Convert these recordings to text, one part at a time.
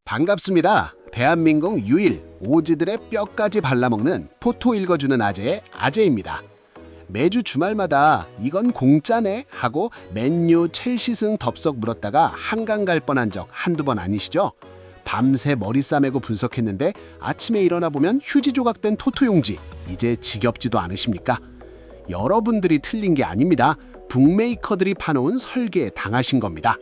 반갑습니다. 대한민국 유일 오지들의 뼈까지 발라먹는 포토 읽어주는 아재의 아재입니다. 매주 주말마다 이건 공짜네 하고 맨유 첼시승 덥석 물었다가 한강 갈 뻔한 적 한두 번 아니시죠? 밤새 머리 싸매고 분석했는데 아침에 일어나 보면 휴지 조각된 토토 용지, 이제 지겹지도 않으십니까? 여러분들이 틀린 게 아닙니다. 북메이커들이 파놓은 설계에 당하신 겁니다.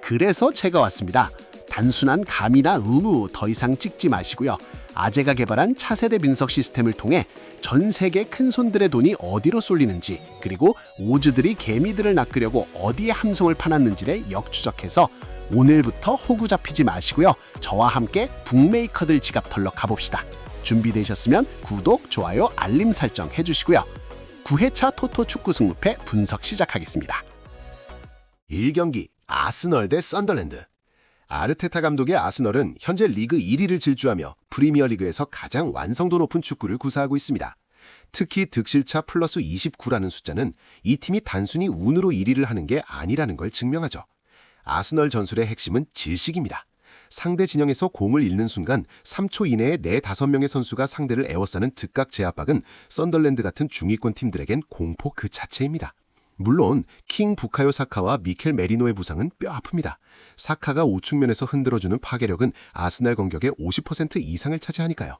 그래서 제가 왔습니다. 단순한 감이나 의무 더 이상 찍지 마시고요. 아재가 개발한 차세대 분석 시스템을 통해 전 세계 큰손들의 돈이 어디로 쏠리는지, 그리고 오즈들이 개미들을 낚으려고 어디에 함성을 파놨는지를 역추적해서 오늘부터 호구 잡히지 마시고요. 저와 함께 북메이커들 지갑 털러 가봅시다. 준비되셨으면 구독, 좋아요, 알림 설정 해주시고요. 9회차 토토 축구 승부패 분석 시작하겠습니다. 1경기 아스널 대 썬더랜드. 아르테타 감독의 아스널은 현재 리그 1위를 질주하며 프리미어리그에서 가장 완성도 높은 축구를 구사하고 있습니다. 특히 득실차 플러스 29라는 숫자는 이 팀이 단순히 운으로 1위를 하는 게 아니라는 걸 증명하죠. 아스널 전술의 핵심은 질식입니다. 상대 진영에서 공을 잃는 순간 3초 이내에 4-5명의 선수가 상대를 에워싸는 즉각 제압박은 썬더랜드 같은 중위권 팀들에겐 공포 그 자체입니다. 물론 킹 부카요 사카와 미켈 메리노의 부상은 뼈 아픕니다. 사카가 우측면에서 흔들어주는 파괴력은 아스날 공격의 50% 이상을 차지하니까요.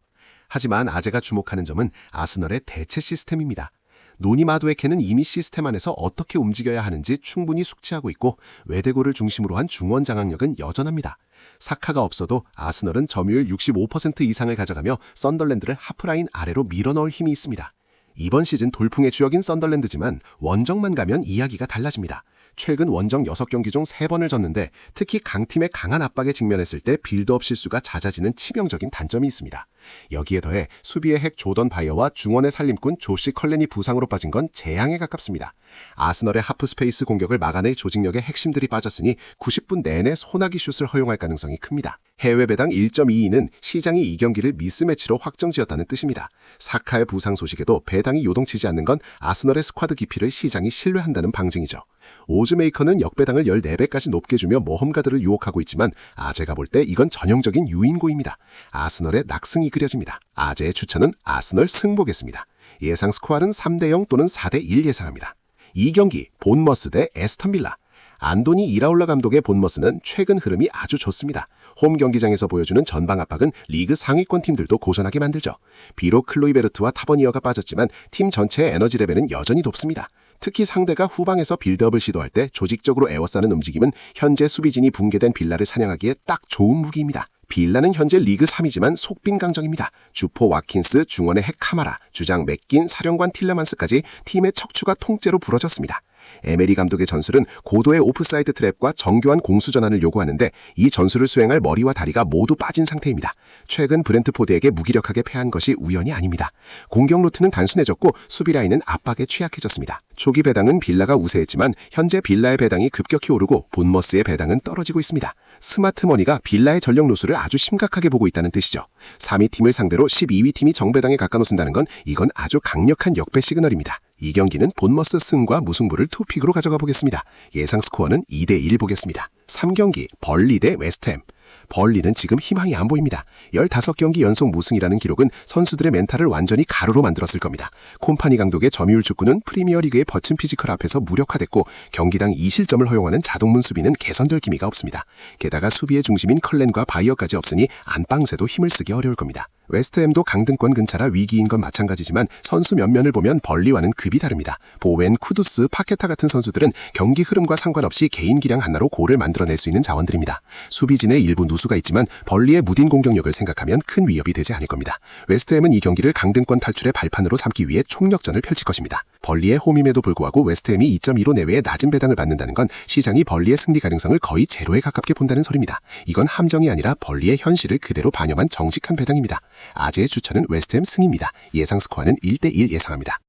하지만 아재가 주목하는 점은 아스널의 대체 시스템입니다. 노니 마두에케는 이미 시스템 안에서 어떻게 움직여야 하는지 충분히 숙지하고 있고 외대고를 중심으로 한 중원 장악력은 여전합니다. 사카가 없어도 아스널은 점유율 65% 이상을 가져가며 썬더랜드를 하프라인 아래로 밀어넣을 힘이 있습니다. 이번 시즌 돌풍의 주역인 썬더랜드지만 원정만 가면 이야기가 달라집니다. 최근 원정 6경기 중 3번을 졌는데 특히 강팀의 강한 압박에 직면했을 때 빌드업 실수가 잦아지는 치명적인 단점이 있습니다. 여기에 더해 수비의 핵 조던 바이어와 중원의 살림꾼 조시 컬렌이 부상으로 빠진 건 재앙에 가깝습니다. 아스널의 하프 스페이스 공격을 막아낼 조직력의 핵심들이 빠졌으니 90분 내내 소나기 슛을 허용할 가능성이 큽니다. 해외 배당 1.22는 시장이 이 경기를 미스매치로 확정지었다는 뜻입니다. 사카의 부상 소식에도 배당이 요동치지 않는 건 아스널의 스쿼드 깊이를 시장이 신뢰한다는 방증이죠. 오즈메이커는 역배당을 14배까지 높게 주며 모험가들을 유혹하고 있지만 아재가 볼 때 이건 전형적인 유인고입니다. 아스널의 낙승이 그려집니다. 아재의 추천은 아스널 승보겠습니다. 예상 스코어는 3대0 또는 4대1 예상합니다. 이 경기 본머스 대 에스턴 빌라. 안도니 이라올라 감독의 본머스는 최근 흐름이 아주 좋습니다. 홈 경기장에서 보여주는 전방 압박은 리그 상위권 팀들도 고전하게 만들죠. 비록 클로이베르트와 타버니어가 빠졌지만 팀 전체의 에너지 레벨은 여전히 높습니다. 특히 상대가 후방에서 빌드업을 시도할 때 조직적으로 에워싸는 움직임은 현재 수비진이 붕괴된 빌라를 사냥하기에 딱 좋은 무기입니다. 빌라는 현재 리그 3위지만 속빈 강정입니다. 주포 와킨스, 중원의 핵 카마라, 주장 맥긴, 사령관 틸레만스까지 팀의 척추가 통째로 부러졌습니다. 에메리 감독의 전술은 고도의 오프사이드 트랩과 정교한 공수 전환을 요구하는데 이 전술을 수행할 머리와 다리가 모두 빠진 상태입니다. 최근 브렌트포드에게 무기력하게 패한 것이 우연이 아닙니다. 공격 루트는 단순해졌고 수비 라인은 압박에 취약해졌습니다. 초기 배당은 빌라가 우세했지만 현재 빌라의 배당이 급격히 오르고 본머스의 배당은 떨어지고 있습니다. 스마트머니가 빌라의 전력 노수를 아주 심각하게 보고 있다는 뜻이죠. 3위 팀을 상대로 12위 팀이 정배당에 깎아놓습니다는 건 이건 아주 강력한 역배 시그널입니다. 이 경기는 본머스 승과 무승부를 투픽으로 가져가 보겠습니다. 예상 스코어는 2대1 보겠습니다. 3경기 벌리 대 웨스트햄. 벌리는 지금 희망이 안 보입니다. 15경기 연속 무승이라는 기록은 선수들의 멘탈을 완전히 가루로 만들었을 겁니다. 콤파니 감독의 점유율 축구는 프리미어리그의 버튼 피지컬 앞에서 무력화됐고 경기당 2실점을 허용하는 자동문 수비는 개선될 기미가 없습니다. 게다가 수비의 중심인 컬렌과 바이어까지 없으니 안방새도 힘을 쓰기 어려울 겁니다. 웨스트햄도 강등권 근처라 위기인 건 마찬가지지만 선수 면면을 보면 벌리와는 급이 다릅니다. 보웬, 쿠두스, 파케타 같은 선수들은 경기 흐름과 상관없이 개인 기량 하나로 골을 만들어낼 수 있는 자원들입니다. 수비진의 일부 누수가 있지만 벌리의 무딘 공격력을 생각하면 큰 위협이 되지 않을 겁니다. 웨스트햄은 이 경기를 강등권 탈출의 발판으로 삼기 위해 총력전을 펼칠 것입니다. 벌리의 홈임에도 불구하고 웨스트햄이 2.15 내외의 낮은 배당을 받는다는 건 시장이 벌리의 승리 가능성을 거의 제로에 가깝게 본다는 소리입니다. 이건 함정이 아니라 벌리의 현실을 그대로 반영한 정직한 배당입니다. 아재의 추천은 웨스트햄 승입니다. 예상 스코어는 1대1 예상합니다.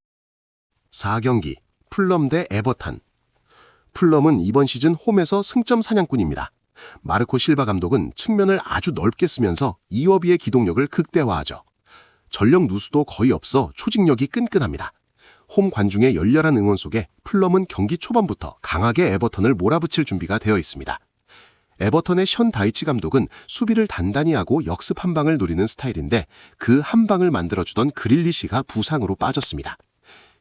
4경기 풀럼 대 에버턴. 풀럼은 이번 시즌 홈에서 승점 사냥꾼입니다. 마르코 실바 감독은 측면을 아주 넓게 쓰면서 이워비의 기동력을 극대화하죠. 전력 누수도 거의 없어 조직력이 끈끈합니다. 홈 관중의 열렬한 응원 속에 풀럼은 경기 초반부터 강하게 에버턴을 몰아붙일 준비가 되어 있습니다. 에버턴의 션 다이치 감독은 수비를 단단히 하고 역습 한 방을 노리는 스타일인데 그 한 방을 만들어주던 그릴리시가 부상으로 빠졌습니다.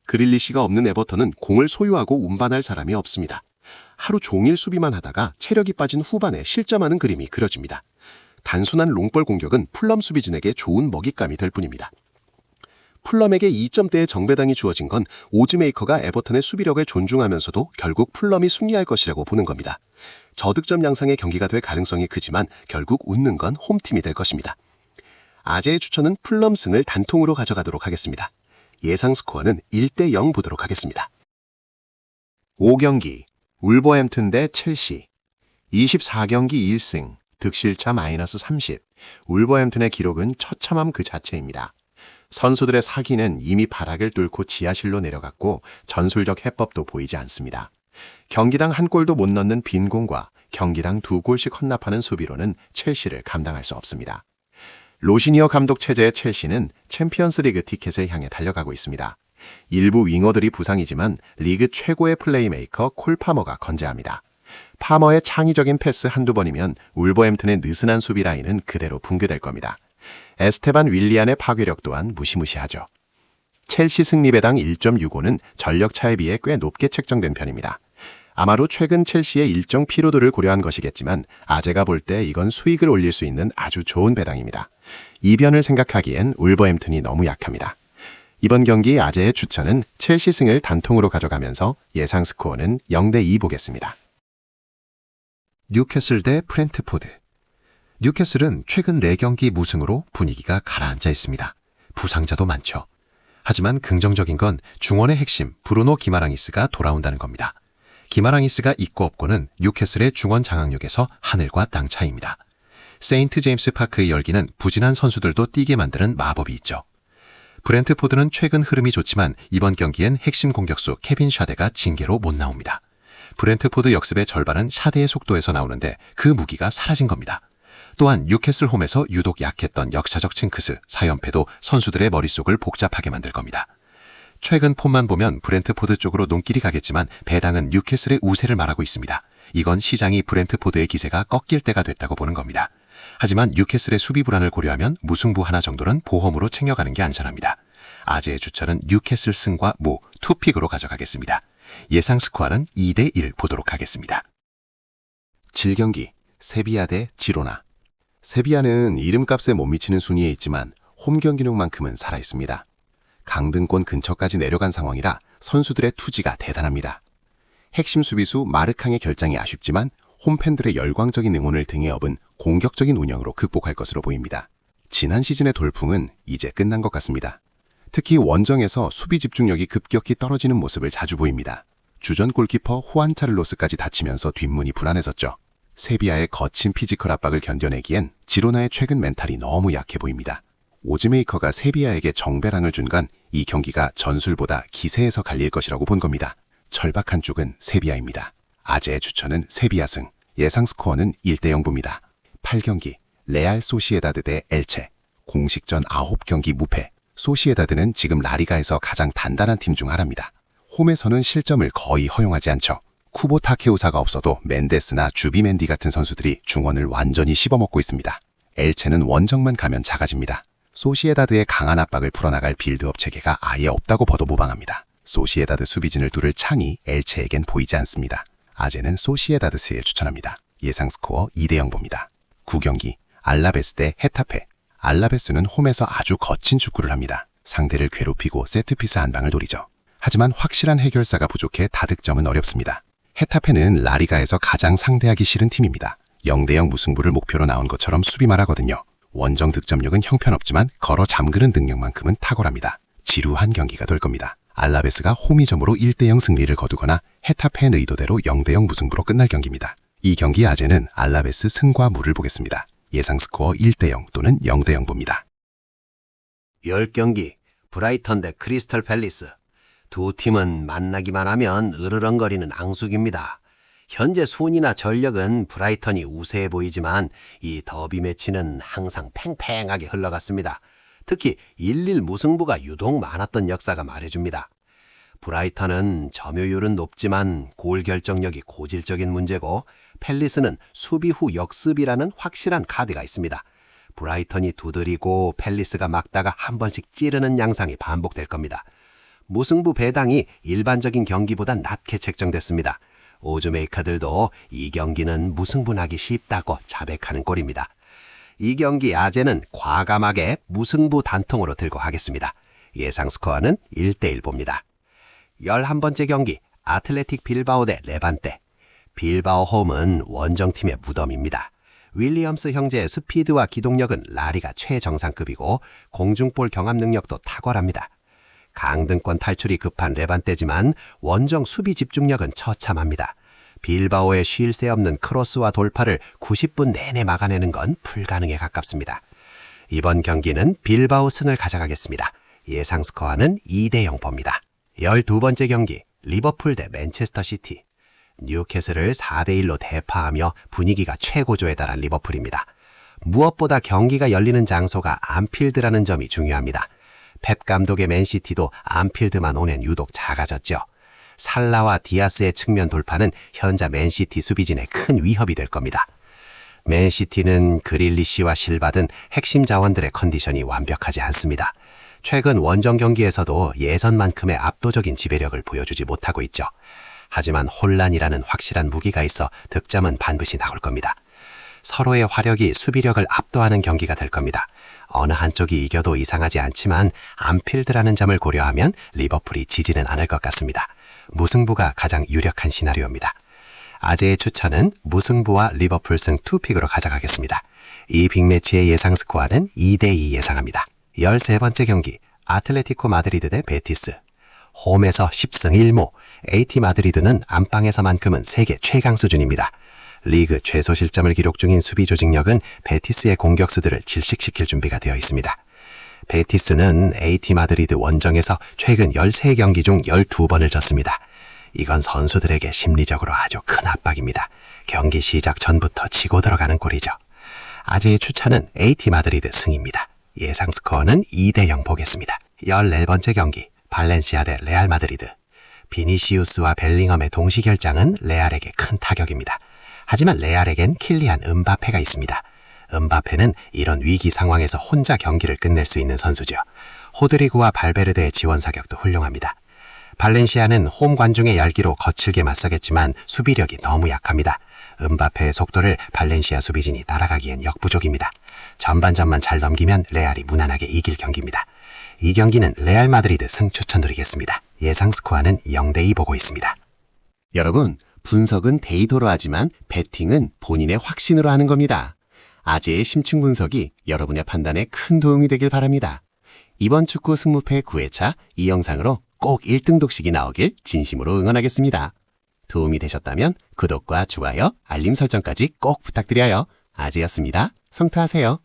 그릴리시가 없는 에버턴은 공을 소유하고 운반할 사람이 없습니다. 하루 종일 수비만 하다가 체력이 빠진 후반에 실점하는 그림이 그려집니다. 단순한 롱볼 공격은 풀럼 수비진에게 좋은 먹잇감이 될 뿐입니다. 풀럼에게 2점대의 정배당이 주어진 건 오즈메이커가 에버턴의 수비력을 존중하면서도 결국 풀럼이 승리할 것이라고 보는 겁니다. 저득점 양상의 경기가 될 가능성이 크지만 결국 웃는 건 홈팀이 될 것입니다. 아재의 추천은 풀럼 승을 단통으로 가져가도록 하겠습니다. 예상 스코어는 1대0 보도록 하겠습니다. 5경기 울버햄튼 대 첼시 24경기 1승 득실차 -30 울버햄튼의 기록은 처참함 그 자체입니다. 선수들의 사기는 이미 바닥을 뚫고 지하실로 내려갔고 전술적 해법도 보이지 않습니다. 경기당 한 골도 못 넣는 빈 공과 경기당 2골씩 헌납하는 수비로는 첼시를 감당할 수 없습니다. 로시니어 감독 체제의 첼시는 챔피언스리그 티켓을 향해 달려가고 있습니다. 일부 윙어들이 부상이지만 리그 최고의 플레이메이커 콜 파머가 건재합니다. 파머의 창의적인 패스 한두 번이면 울버햄튼의 느슨한 수비 라인은 그대로 붕괴될 겁니다. 에스테반 윌리안의 파괴력 또한 무시무시하죠. 첼시 승리 배당 1.65는 전력차에 비해 꽤 높게 책정된 편입니다. 아마도 최근 첼시의 일정 피로도를 고려한 것이겠지만 아재가 볼 때 이건 수익을 올릴 수 있는 아주 좋은 배당입니다. 이변을 생각하기엔 울버햄튼이 너무 약합니다. 이번 경기 아재의 추천은 첼시 승을 단통으로 가져가면서 예상 스코어는 0대2 보겠습니다. 뉴캐슬 대 프렌트포드. 뉴캐슬은 최근 4경기 무승으로 분위기가 가라앉아 있습니다. 부상자도 많죠. 하지만 긍정적인 건 중원의 핵심 브루노 기마랑이스가 돌아온다는 겁니다. 기마랑이스가 있고 없고는 뉴캐슬의 중원 장악력에서 하늘과 땅 차이입니다. 세인트 제임스 파크의 열기는 부진한 선수들도 뛰게 만드는 마법이 있죠. 브렌트포드는 최근 흐름이 좋지만 이번 경기엔 핵심 공격수 케빈 샤데가 징계로 못 나옵니다. 브렌트포드 역습의 절반은 샤데의 속도에서 나오는데 그 무기가 사라진 겁니다. 또한 뉴캐슬 홈에서 유독 약했던 역사적 징크스, 4연패도 선수들의 머릿속을 복잡하게 만들 겁니다. 최근 폼만 보면 브렌트포드 쪽으로 눈길이 가겠지만 배당은 뉴캐슬의 우세를 말하고 있습니다. 이건 시장이 브렌트포드의 기세가 꺾일 때가 됐다고 보는 겁니다. 하지만 뉴캐슬의 수비 불안을 고려하면 무승부 하나 정도는 보험으로 챙겨가는 게 안전합니다. 아재의 추천은 뉴캐슬 승과 무, 투픽으로 가져가겠습니다. 예상 스코어는 2대1 보도록 하겠습니다. 7경기 세비야 대 지로나. 세비야는 이름값에 못 미치는 순위에 있지만 홈 경기력만큼은 살아있습니다. 강등권 근처까지 내려간 상황이라 선수들의 투지가 대단합니다. 핵심 수비수 마르캉의 결장이 아쉽지만 홈팬들의 열광적인 응원을 등에 업은 공격적인 운영으로 극복할 것으로 보입니다. 지난 시즌의 돌풍은 이제 끝난 것 같습니다. 특히 원정에서 수비 집중력이 급격히 떨어지는 모습을 자주 보입니다. 주전 골키퍼 후안 차를로스까지 다치면서 뒷문이 불안해졌죠. 세비야의 거친 피지컬 압박을 견뎌내기엔 지로나의 최근 멘탈이 너무 약해 보입니다. 오즈메이커가 세비야에게 정배랑을 준 건 이 경기가 전술보다 기세에서 갈릴 것이라고 본 겁니다. 절박한 쪽은 세비야입니다. 아재의 추천은 세비야 승, 예상 스코어는 1대0 봅니다. 8경기 레알 소시에다드 대 엘체. 공식전 9경기 무패. 소시에다드는 지금 라리가에서 가장 단단한 팀 중 하나입니다. 홈에서는 실점을 거의 허용하지 않죠. 쿠보 타케우사가 없어도 멘데스나 주비멘디 같은 선수들이 중원을 완전히 씹어먹고 있습니다. 엘체는 원정만 가면 작아집니다. 소시에다드의 강한 압박을 풀어나갈 빌드업 체계가 아예 없다고 봐도 무방합니다. 소시에다드 수비진을 뚫을 창이 엘체에겐 보이지 않습니다. 아재는 소시에다드 승을 추천합니다. 예상 스코어 2대0 봅니다. 9경기 알라베스 대 헤타페. 알라베스는 홈에서 아주 거친 축구를 합니다. 상대를 괴롭히고 세트피스 한 방을 노리죠. 하지만 확실한 해결사가 부족해 다득점은 어렵습니다. 헤타페는 라리가에서 가장 상대하기 싫은 팀입니다. 0대0 무승부를 목표로 나온 것처럼 수비만 하거든요. 원정 득점력은 형편없지만 걸어 잠그는 능력만큼은 탁월합니다. 지루한 경기가 될 겁니다. 알라베스가 홈이점으로 1대0 승리를 거두거나 헤타페의 의도대로 0대0 무승부로 끝날 경기입니다. 이 경기 아재는 알라베스 승과 무를 보겠습니다. 예상 스코어 1대0 또는 0대0 봅니다. 10경기 브라이턴 대 크리스탈 팰리스. 두 팀은 만나기만 하면 으르렁거리는 앙숙입니다. 현재 순위나 전력은 브라이턴이 우세해 보이지만 이 더비 매치는 항상 팽팽하게 흘러갔습니다. 특히 1-1 무승부가 유독 많았던 역사가 말해줍니다. 브라이턴은 점유율은 높지만 골 결정력이 고질적인 문제고 팰리스는 수비 후 역습이라는 확실한 카드가 있습니다. 브라이턴이 두드리고 팰리스가 막다가 한 번씩 찌르는 양상이 반복될 겁니다. 무승부 배당이 일반적인 경기보단 낮게 책정됐습니다. 오즈메이커들도 이 경기는 무승부 나기 쉽다고 자백하는 꼴입니다. 이 경기 아재는 과감하게 무승부 단통으로 들고 하겠습니다. 예상 스코어는 1대1 봅니다. 11번째 경기 아틀레틱 빌바오 대 레반테. 빌바오 홈은 원정팀의 무덤입니다. 윌리엄스 형제의 스피드와 기동력은 라리가 최정상급이고 공중볼 경합 능력도 탁월합니다. 강등권 탈출이 급한 레반테지만 원정 수비 집중력은 처참합니다. 빌바오의 쉴 새 없는 크로스와 돌파를 90분 내내 막아내는 건 불가능에 가깝습니다. 이번 경기는 빌바오 승을 가져가겠습니다. 예상 스코어는 2대0 봅니다. 12번째 경기 리버풀 대 맨체스터 시티. 뉴캐슬을 4대1로 대파하며 분위기가 최고조에 달한 리버풀입니다. 무엇보다 경기가 열리는 장소가 안필드라는 점이 중요합니다. 펩 감독의 맨시티도 안필드만 오면 유독 작아졌죠. 살라와 디아스의 측면 돌파는 현재 맨시티 수비진에 큰 위협이 될 겁니다. 맨시티는 그릴리시와 실바 등 핵심 자원들의 컨디션이 완벽하지 않습니다. 최근 원정 경기에서도 예선만큼의 압도적인 지배력을 보여주지 못하고 있죠. 하지만 혼란이라는 확실한 무기가 있어 득점은 반드시 나올 겁니다. 서로의 화력이 수비력을 압도하는 경기가 될 겁니다. 어느 한쪽이 이겨도 이상하지 않지만 안필드라는 점을 고려하면 리버풀이 지지는 않을 것 같습니다. 무승부가 가장 유력한 시나리오입니다. 아재의 추천은 무승부와 리버풀 승 2픽으로 가져가겠습니다. 이 빅매치의 예상 스코어는 2대2 예상합니다. 13번째 경기 아틀레티코 마드리드 대 베티스. 홈에서 10승 1무, AT 마드리드는 안방에서만큼은 세계 최강 수준입니다. 리그 최소 실점을 기록 중인 수비 조직력은 베티스의 공격수들을 질식시킬 준비가 되어 있습니다. 베티스는 AT 마드리드 원정에서 최근 13경기 중 12번을 졌습니다. 이건 선수들에게 심리적으로 아주 큰 압박입니다. 경기 시작 전부터 치고 들어가는 꼴이죠. 아재의 추천은 AT 마드리드 승입니다. 예상 스코어는 2대0 보겠습니다. 14번째 경기 발렌시아 대 레알 마드리드. 비니시우스와 벨링엄의 동시 결장은 레알에게 큰 타격입니다. 하지만 레알에겐 킬리안 음바페가 있습니다. 음바페는 이런 위기 상황에서 혼자 경기를 끝낼 수 있는 선수죠. 호드리구와 발베르데의 지원 사격도 훌륭합니다. 발렌시아는 홈 관중의 열기로 거칠게 맞서겠지만 수비력이 너무 약합니다. 음바페의 속도를 발렌시아 수비진이 따라가기엔 역부족입니다. 전반전만 잘 넘기면 레알이 무난하게 이길 경기입니다. 이 경기는 레알 마드리드 승 추천드리겠습니다. 예상 스코어는 0대2 보고 있습니다. 여러분, 분석은 데이터로 하지만 배팅은 본인의 확신으로 하는 겁니다. 아재의 심층 분석이 여러분의 판단에 큰 도움이 되길 바랍니다. 이번 축구 승무패 9회차 이 영상으로 꼭 1등 독식이 나오길 진심으로 응원하겠습니다. 도움이 되셨다면 구독과 좋아요, 알림 설정까지 꼭 부탁드려요. 아재였습니다. 성투하세요.